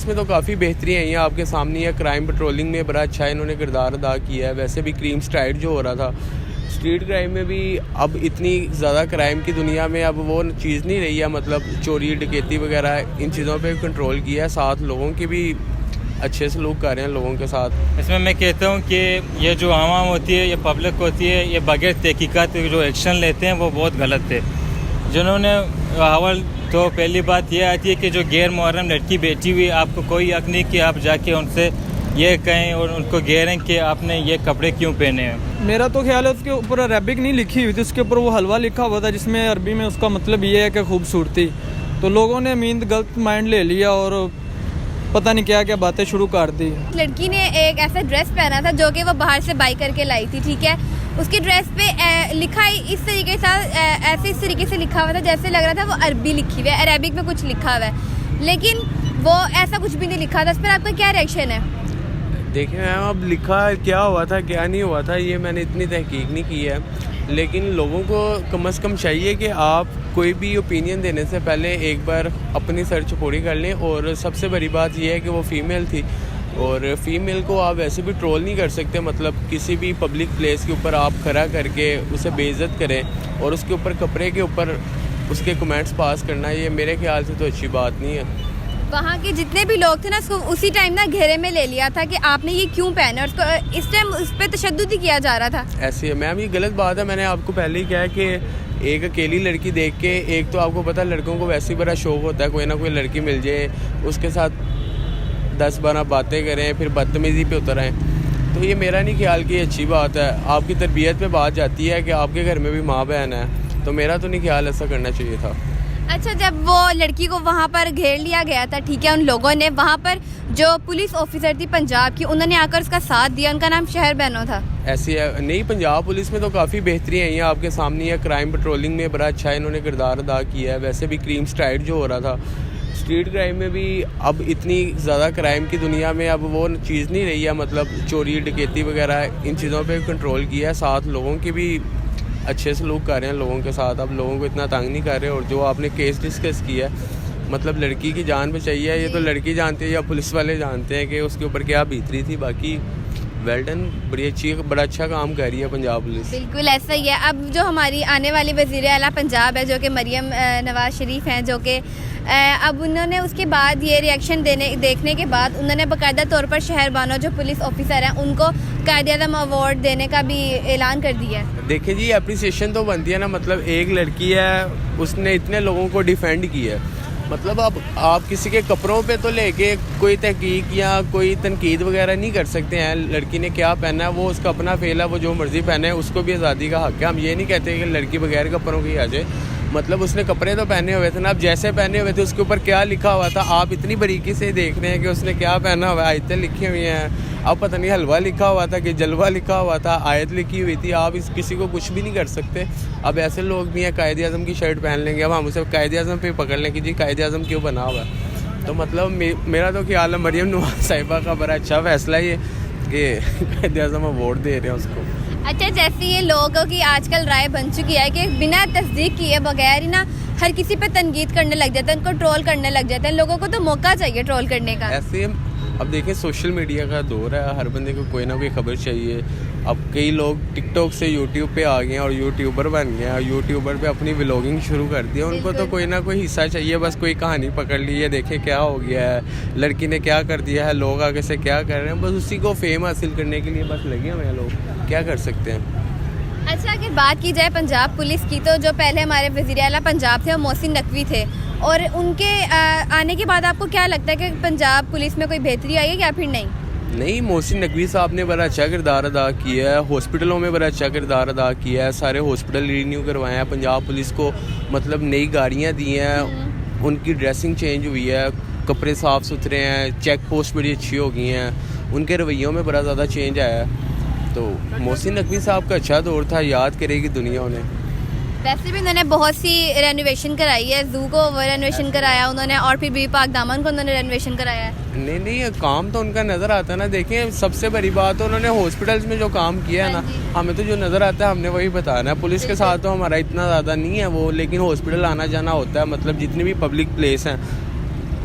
Police میں تو کافی بہتری آئی ہیں آپ کے سامنے ہے. کرائم پٹرولنگ میں بڑا اچھا انہوں نے کردار ادا کیا ہے. ویسے بھی کریم اسٹرائیڈ جو ہو رہا تھا اسٹریٹ کرائم میں بھی اب اتنی زیادہ کرائم کی دنیا میں اب وہ چیز نہیں رہی ہے, مطلب چوری ڈکیتی وغیرہ ان چیزوں پہ کنٹرول کیا ہے. ساتھ لوگوں کی بھی اچھے سلوک کر رہے ہیں لوگوں کے ساتھ. اس میں کہتا ہوں کہ یہ جو عوام ہوتی ہے, یہ پبلک ہوتی ہے, یہ بغیر تحقیقات جو ایکشن لیتے ہیں وہ بہت غلط تھے. جنہوں نے حوال تو پہلی بات یہ آتی ہے کہ جو غیر محرم لڑکی بیٹھی ہوئی, آپ کو کوئی حق نہیں کہ آپ جا کے ان سے یہ کہیں اور ان کو گھیریں کہ آپ نے یہ کپڑے کیوں پہنے ہیں. میرا تو خیال ہے اس کے اوپر عربک نہیں لکھی ہوئی تھی, اس کے اوپر وہ حلوہ لکھا ہوا تھا جس میں عربی میں اس کا مطلب یہ ہے کہ خوبصورتی. تو لوگوں نے میند غلط مائنڈ لے لیا اور پتہ نہیں کیا کیا باتیں شروع کر دی. لڑکی نے ایک ایسا ڈریس پہنا تھا جو کہ وہ باہر سے بائی کر کے لائی تھی, ٹھیک ہے. اس کی ڈریس پہ لکھا اس طریقے سے اس طریقے سے لکھا ہوا تھا جیسے لگ رہا تھا وہ عربی لکھی ہوئی ہے, عربک میں کچھ لکھا ہوا ہے, لیکن وہ ایسا کچھ بھی نہیں لکھا تھا. اس پر آپ کا کیا ریئیکشن ہے؟ دیکھیں میم, اب لکھا کیا ہوا تھا کیا نہیں ہوا تھا یہ میں نے اتنی تحقیق نہیں کی ہے, لیکن لوگوں کو کم از کم چاہیے کہ آپ کوئی بھی اوپینین دینے سے پہلے ایک بار اپنی سرچ پوری کر لیں. اور سب سے بڑی بات یہ ہے کہ وہ فیمیل تھی, اور فیمیل کو آپ ویسے بھی ٹرول نہیں کر سکتے, مطلب کسی بھی پبلک پلیس کے اوپر آپ کھڑا کر کے اسے بے عزت کریں اور اس کے اوپر کپڑے کے اوپر اس کے کمنٹس پاس کرنا, یہ میرے خیال سے تو اچھی بات نہیں ہے. وہاں کے جتنے بھی لوگ تھے نا اس کو اسی ٹائم نا گھیرے میں لے لیا تھا کہ آپ نے یہ کیوں پہنا, اور اس کو اس ٹائم اس پہ تشدد ہی کیا جا رہا تھا. ایسے میم یہ غلط بات ہے. میں نے آپ کو پہلے ہی کہا ہے کہ ایک اکیلی لڑکی دیکھ کے, ایک تو آپ کو پتہ لڑکوں کو ویسے ہی بڑا شوق ہوتا ہے کوئی نہ کوئی لڑکی مل جائے اس کے ساتھ 10-12 باتیں کریں پھر بدتمیزی پہ اتر آئیں, تو یہ میرا نہیں خیال کہ یہ اچھی بات ہے. آپ کی تربیت پہ بات جاتی ہے کہ آپ کے گھر میں بھی ماں بہن ہے, تو میرا تو نہیں خیال ایسا کرنا چاہیے تھا. اچھا, جب وہ لڑکی کو وہاں پر گھیر لیا گیا تھا, ٹھیک ہے, ان لوگوں نے وہاں پر جو پولیس آفیسر تھی پنجاب کی, انہوں نے آ کر اس کا ساتھ دیا. ان کا نام شہر بہنو تھا. ایسی ہے نہیں, پنجاب پولیس میں تو کافی بہتری آئی ہیں آپ کے سامنے ہے. کرائم پٹرولنگ میں بڑا اچھا انہوں نے کردار ادا کیا ہے. ویسے بھی کریم اسٹرائیڈ جو ہو رہا تھا اسٹریٹ کرائم میں بھی اب اتنی زیادہ کرائم کی دنیا میں اب وہ چیز نہیں رہی ہے, مطلب چوری ڈکیتی وغیرہ ان چیزوں پہ کنٹرول کیا ہے. ساتھ لوگوں کی بھی اچھے سلوک کر رہے ہیں لوگوں کے ساتھ, اب لوگوں کو اتنا تنگ نہیں کر رہے. اور جو آپ نے کیس ڈسکس کیا ہے, مطلب لڑکی کی جان بچائی ہے, یہ تو لڑکی جانتی ہے یا پولیس والے جانتے ہیں کہ اس کے اوپر کیا بیتری تھی. باقی ویل ڈن, بڑا اچھا کام کر رہی ہے پنجاب پولیس. بالکل ایسا ہی ہے. اب جو ہماری آنے والی وزیر اعلیٰ پنجاب ہے جو کہ مریم نواز شریف ہیں, جو کہ اب انہوں نے اس کے بعد یہ ریئیکشن دیکھنے کے بعد انہوں نے باقاعدہ طور پر شہر بانو جو پولیس آفیسر ہیں ان کو قائد اعظم ایوارڈ دینے کا بھی اعلان کر دیا ہے. دیکھیں جی, اپریسیشن تو بنتی ہے نا, مطلب ایک لڑکی ہے اس نے اتنے لوگوں کو ڈیفینڈ کیا ہے, مطلب اب آپ کسی کے کپڑوں پہ تو لے کے کوئی تحقیق یا کوئی تنقید وغیرہ نہیں کر سکتے ہیں. لڑکی نے کیا پہنا ہے وہ اس کا اپنا فیل ہے, وہ جو مرضی پہنے, اس کو بھی آزادی کا حق ہے. ہم یہ نہیں کہتے کہ لڑکی بغیر کپڑوں کی آ جائے, مطلب اس نے کپڑے تو پہنے ہوئے تھے نا, اب جیسے پہنے ہوئے تھے اس کے اوپر کیا لکھا ہوا تھا آپ اتنی باریکی سے دیکھ رہے ہیں کہ اس نے کیا پہنا ہوا ہے. آیتیں لکھی ہوئی ہیں, اب پتہ نہیں حلوہ لکھا ہوا تھا کہ جلوہ لکھا ہوا تھا, آیت لکھی ہوئی تھی. آپ کسی کو کچھ بھی نہیں کر سکتے. اب ایسے لوگ بھی ہیں قائد اعظم کی شرٹ پہن لیں گے, اب ہم اسے قائد اعظم پہ پکڑ لیں کہ جی قائد اعظم کیوں بنا ہوا ہے. تو مطلب میرا تو خیال ہے مریم نواز صاحبہ کا بڑا اچھا فیصلہ یہ کہ قائد اعظم ایوارڈ دے رہے ہیں اس کو. اچھا, جیسے یہ لوگوں کی آج کل رائے بن چکی ہے کہ بنا تصدیق کیے بغیر ہی نا ہر کسی پہ تنقید کرنے لگ جاتے ہیں, ان کو ٹرول کرنے لگ جاتے ہیں. لوگوں کو تو موقع چاہیے ٹرول کرنے کا. ایسے اب دیکھیں سوشل میڈیا کا دور ہے, ہر بندے کو کوئی نہ کوئی خبر چاہیے. اب کئی لوگ ٹک ٹاک سے یوٹیوب پہ آ گئے ہیں اور یوٹیوبر بن گئے ہیں, اور یوٹیوبر پہ اپنی ولاگنگ شروع کر دی ہے. ان کو تو کوئی نہ کوئی حصہ چاہیے, بس کوئی کہانی پکڑ لی ہے, دیکھیں کیا ہو گیا ہے, لڑکی نے کیا کر دیا ہے, لوگ آگے سے کیا کر رہے ہیں, بس اسی کو فیم حاصل کرنے کے لیے بس لگے ہوئے ہیں لوگ, کیا کر سکتے ہیں. اچھا, اگر بات کی جائے پنجاب پولیس کی, تو جو پہلے ہمارے وزیر اعلیٰ پنجاب تھے وہ محسن نقوی تھے, اور ان کے آنے کے بعد آپ کو کیا لگتا ہے کہ پنجاب پولیس میں کوئی بہتری آئی ہے یا پھر نہیں؟ نہیں, محسن نقوی صاحب نے بڑا اچھا کردار ادا کیا ہے, ہاسپٹلوں میں بڑا اچھا کردار ادا کیا ہے, سارے ہاسپٹل رینیو کروائے ہیں, پنجاب پولیس کو مطلب نئی گاڑیاں دی ہیں, ان کی ڈریسنگ چینج ہوئی ہے, کپڑے صاف ستھرے ہیں, چیک پوسٹ بڑی اچھی ہو گئی ہیں, ان کے رویوں میں بڑا زیادہ چینج آیا ہے. تو محسن نقوی صاحب کا اچھا دور تھا, یاد کرے گی دنیا انہیں. ویسے بھی انہوں نے بہت سی رینویشن کرائی ہے, زو کو رینویشن کرایا انہوں نے, اور پھر بھی پاک دامن کو انہوں نے رینویشن کرایا ہے. نہیں, کام تو ان کا نظر آتا ہے نا. دیکھیں سب سے بڑی بات انہوں نے ہاسپٹلس میں جو کام کیا ہے نا, ہمیں تو جو نظر آتا ہے ہم نے وہی بتانا ہے. پولیس کے ساتھ تو ہمارا اتنا زیادہ نہیں ہے وہ, لیکن ہاسپٹل آنا جانا ہوتا ہے, مطلب جتنی بھی پبلک پلیس ہیں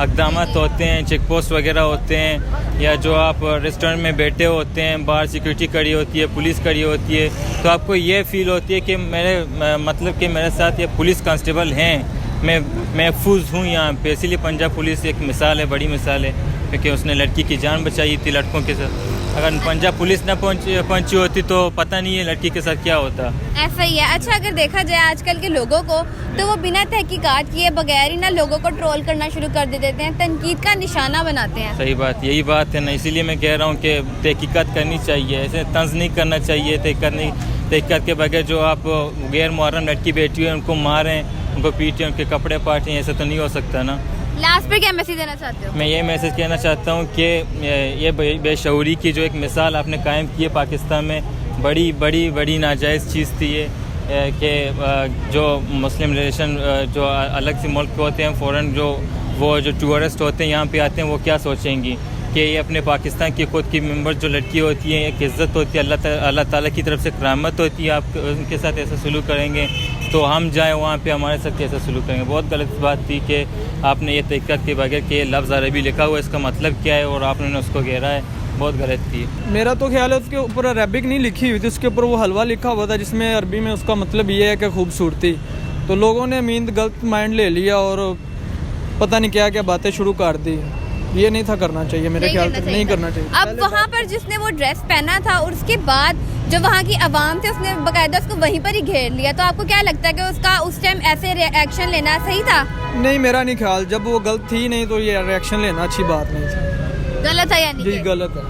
اقدامات ہوتے ہیں, چیک پوسٹ وغیرہ ہوتے ہیں, یا جو آپ ریسٹورینٹ میں بیٹھے ہوتے ہیں, باہر سیکورٹی کھڑی ہوتی ہے, پولیس کھڑی ہوتی ہے, تو آپ کو یہ فیل ہوتی ہے کہ میرے میرے ساتھ یہ پولیس کانسٹیبل ہیں, میں محفوظ ہوں یہاں پہ. اسی لیے پنجاب پولیس ایک مثال ہے, بڑی مثال ہے, کیونکہ اس نے لڑکی کی جان بچائی تھی لڑکوں کے ساتھ. اگر پنجاب پولیس نہ پہنچی ہوتی تو پتہ نہیں ہے لڑکی کے ساتھ کیا ہوتا. ایسا ہی ہے. اچھا اگر دیکھا جائے آج کل کے لوگوں کو تو وہ بنا تحقیقات کیے بغیر ہی نا لوگوں کو ٹرول کرنا شروع کر دیتے ہیں, تنقید کا نشانہ بناتے ہیں. صحیح بات, یہی بات ہے نا, اسی لیے میں کہہ رہا ہوں کہ تحقیقات کرنی چاہیے, ایسے طنز نہیں کرنا چاہیے. تحقیقات کے بغیر جو آپ غیر محرم لڑکی بیٹھی ہوئی ان کو ماریں, ان کو پیٹیں, ان کے کپڑے پاٹیں, ایسا تو نہیں ہو سکتا نا. لاسٹ پہ کیا میسج دینا چاہتے ہو؟ میں یہ میسج کہنا چاہتا ہوں کہ یہ بے شعوری کی جو ایک مثال آپ نے قائم کی ہے پاکستان میں, بڑی ناجائز چیز تھی یہ, کہ جو مسلم ریلیشن جو الگ سے ملک کے ہوتے ہیں, فوراً وہ جو ٹورسٹ ہوتے ہیں یہاں پہ آتے ہیں, وہ کیا سوچیں گی کہ یہ اپنے پاکستان کی خود کی ممبر جو لڑکی ہوتی ہیں ایک عزت ہوتی ہے, اللہ تعالیٰ کی طرف سے کرامت ہوتی ہے, آپ ان کے ساتھ ایسا سلوک کریں گے تو ہم جائیں وہاں پہ ہمارے ساتھ کیسا سلوک کریں گے. بہت غلط بات تھی کہ آپ نے یہ تحقیقات کے بغیر کہ یہ لفظ عربی لکھا ہوا ہے, اس کا مطلب کیا ہے, اور آپ نے اس کو گھیرا ہے, بہت غلط تھی. میرا تو خیال ہے اس کے اوپر عربک نہیں لکھی ہوئی تھی, اس کے اوپر وہ حلوہ لکھا ہوا تھا جس میں عربی میں اس کا مطلب یہ ہے کہ خوبصورتی. تو لوگوں نے میند غلط مائنڈ لے لیا اور پتہ نہیں کیا کیا باتیں شروع کر دی. یہ نہیں تھا کرنا چاہیے, میرے خیال سے نہیں کرنا چاہیے. اب وہاں پر جس نے وہ ڈریس پہنا تھا اور اس کے بعد جو وہاں کی عوام تھی اس نے باقاعدہ اس کو وہیں پر ہی گھیر لیا, تو آپ کو کیا لگتا ہے کہ اس کا اس ٹائم ایسے ایکشن لینا صحیح تھا؟ نہیں, میرا نہیں خیال, جب وہ غلط تھی نہیں تو یہ ریئیکشن لینا اچھی بات نہیں تھی. غلط ہے یعنی جی کہ؟ غلط ہے.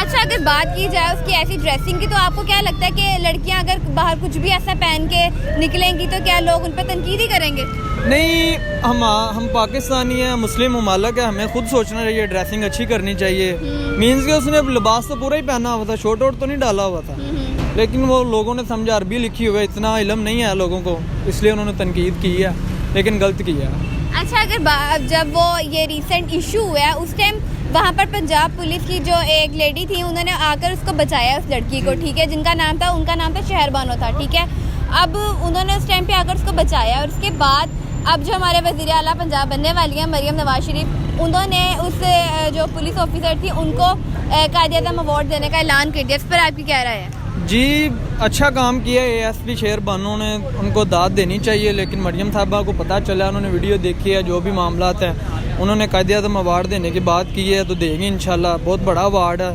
اچھا اگر بات کی جائے اس کی ایسی ڈریسنگ کی, تو آپ کو کیا لگتا ہے کہ لڑکیاں اگر باہر کچھ بھی ایسا پہن کے نکلیں گی تو کیا لوگ ان پہ تنقید ہی کریں گے؟ نہیں, ہم پاکستانی ہیں, مسلم ممالک ہے, ہمیں خود سوچنا چاہیے, ڈریسنگ اچھی کرنی چاہیے. مینس کہ اس نے لباس تو پورا ہی پہنا ہوا تھا, شورٹ ووٹ تو نہیں ڈالا ہوا تھا, لیکن وہ لوگوں نے سمجھا عربی لکھی ہوئی ہے, اتنا علم نہیں ہے لوگوں کو, اس لیے انہوں نے تنقید کی ہے, لیکن غلط کی ہے. اچھا اگر جب وہ یہ ریسنٹ ایشو ہوا ہے اس ٹائم وہاں پر پنجاب پولیس کی جو ایک لیڈی تھی انہوں نے آ کر اس کو بچایا, اس لڑکی کو, ٹھیک ہے, ان کا نام تھا شہر بانو تھا, ٹھیک ہے. اب انہوں نے اس ٹائم پہ آ کر اس کو بچایا, اور اس کے بعد اب جو ہمارے وزیر اعلیٰ پنجاب بننے والی ہیں مریم نواز شریف, انہوں نے اس جو پولیس آفیسر تھی ان کو قائد اعظم ایوارڈ دینے کا اعلان کر دیا. اس پر آپ کی کیا رائے ہے؟ جی اچھا کام کیا ہے ASP شہر بانو نے, ان کو داد دینی چاہیے, لیکن مریم صاحبہ کو پتہ چلا, انہوں نے ویڈیو دیکھی ہے, جو بھی معاملات ہیں انہوں نے قائد اعظم ایوارڈ دینے کی بات کی ہے, تو دیں گے انشاءاللہ. بہت بڑا ایوارڈ ہے,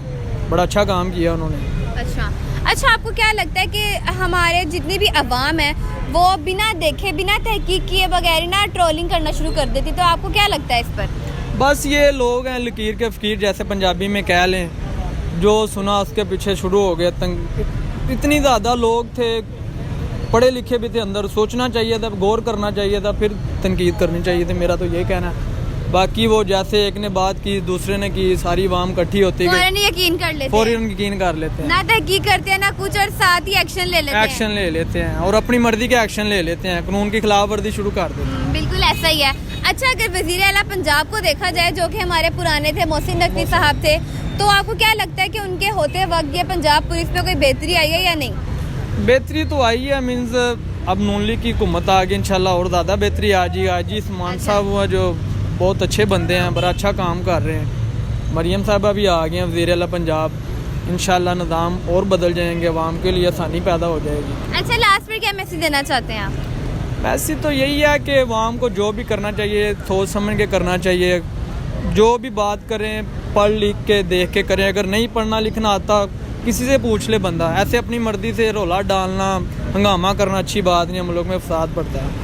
بڑا اچھا کام کیا انہوں نے. اچھا آپ کو کیا لگتا ہے کہ ہمارے جتنی بھی عوام ہے وہ بنا دیکھے بنا تحقیق کیے بغیر نا ٹرولنگ کرنا شروع کر دیتی, تو آپ کو کیا لگتا ہے اس پر؟ بس یہ لوگ ہیں لکیر کے فقیر, جیسے پنجابی میں کہہ لیں, جو سنا اس کے پیچھے شروع ہو گیا. اتنی زیادہ لوگ تھے, پڑھے لکھے بھی تھے اندر, سوچنا چاہیے تھا, غور کرنا چاہیے تھا, پھر تنقید کرنی چاہیے تھی. میرا تو یہی کہنا ہے. باقی وہ جیسے ایک نے بات کی دوسرے نے کی, ساری عوام کٹھی ہوتی ہے, فوراً یقین کر لیتے ہیں, نہ تحقیق کرتے ہیں نہ کچھ, اور ساتھ ہی ایکشن لے لیتے ہیں اور اپنی مرضی کے ایکشن لے لیتے ہیں, قانون کی خلاف ورزی شروع کر دیتے ہیں. بالکل ایسا ہی ہے. اچھا اگر وزیر اعلیٰ پنجاب کو دیکھا جائے جو کہ ہمارے پرانے تھے, محسن نقوی صاحب تھے, تو آپ کو کیا لگتا ہے کہ ان کے ہوتے وقت یہ پنجاب پولیس میں کوئی بہتری آئی ہے یا نہیں؟ بہتری تو آئی ہے, مینز اب نون لیگ کی حکومت آ گئی, انشاءاللہ اور زیادہ بہتری آ جی. عثمان صاحب ہوا جو بہت اچھے بندے ہیں, بڑا اچھا کام کر رہے ہیں. مریم صاحبہ بھی آ گئے ہیں وزیر اعلیٰ پنجاب, انشاءاللہ نظام اور بدل جائیں گے, عوام کے لیے آسانی پیدا ہو جائے گی. اچھا لاسٹ میں کیا میسج دینا چاہتے ہیں آپ؟ میسج تو یہی ہے کہ عوام کو جو بھی کرنا چاہیے سوچ سمجھ کے کرنا چاہیے, جو بھی بات کریں پڑھ لکھ کے دیکھ کے کریں. اگر نہیں پڑھنا لکھنا آتا کسی سے پوچھ لے بندہ, ایسے اپنی مرضی سے رولا ڈالنا ہنگامہ کرنا اچھی بات نہیں, ہم لوگ میں فساد پڑتا ہے.